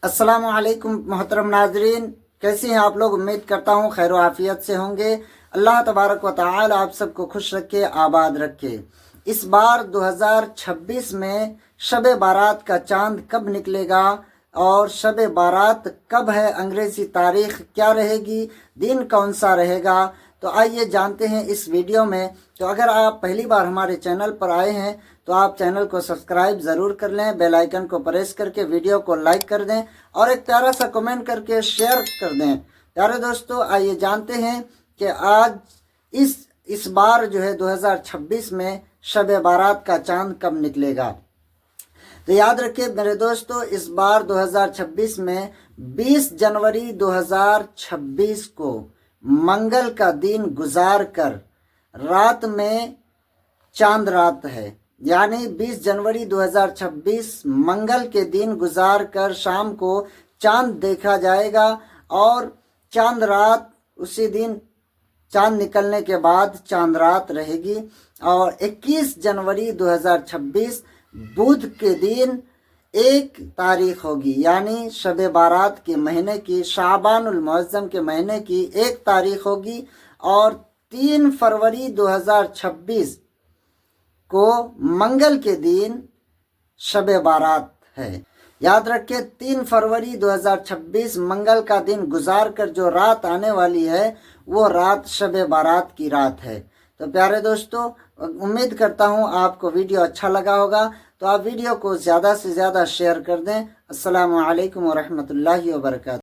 अस्सलाम वालेकुम मोहतरम नाजरीन, कैसे हैं आप लोग। उम्मीद करता हूँ खैर आफियत से होंगे। अल्लाह तबारक व तआला आप सबको खुश रखे, आबाद रखे। इस बार 2026 में शब बारात का चांद कब निकलेगा और शब बारात कब है, अंग्रेजी तारीख क्या रहेगी, दिन कौन सा रहेगा, तो आइए जानते हैं इस वीडियो में। तो अगर आप पहली बार हमारे चैनल पर आए हैं तो आप चैनल को सब्सक्राइब ज़रूर कर लें, बेल आइकन को प्रेस करके वीडियो को लाइक कर दें और एक प्यारा सा कमेंट करके शेयर कर दें। प्यारे दोस्तों, आइए जानते हैं कि आज इस बार जो है 2026 में शब बारात का चांद कब निकलेगा। तो याद रखिए मेरे दोस्तों, इस बार 2026 में 20 जनवरी 2026 को मंगल का दिन गुजार कर रात में चांद रात है। यानी 20 जनवरी 2026 मंगल के दिन गुजार कर शाम को चांद देखा जाएगा और चांद रात उसी दिन चांद निकलने के बाद चांद रात रहेगी। और 21 जनवरी 2026 बुध के दिन 1 तारीख होगी, यानी शब बारात के महीने की, शाबानुल मुअज्जम के महीने की 1 तारीख होगी। और 3 फरवरी 2026 को मंगल के दिन शब बारात है। याद रखें, 3 फरवरी 2026 मंगल का दिन गुजार कर जो रात आने वाली है वो रात शब बारात की रात है। तो प्यारे दोस्तों, उम्मीद करता हूँ आपको वीडियो अच्छा लगा होगा, तो आप वीडियो को ज़्यादा से ज़्यादा शेयर कर दें। अस्सलामु अलैकुम व रहमतुल्लाहि व बरकातहू।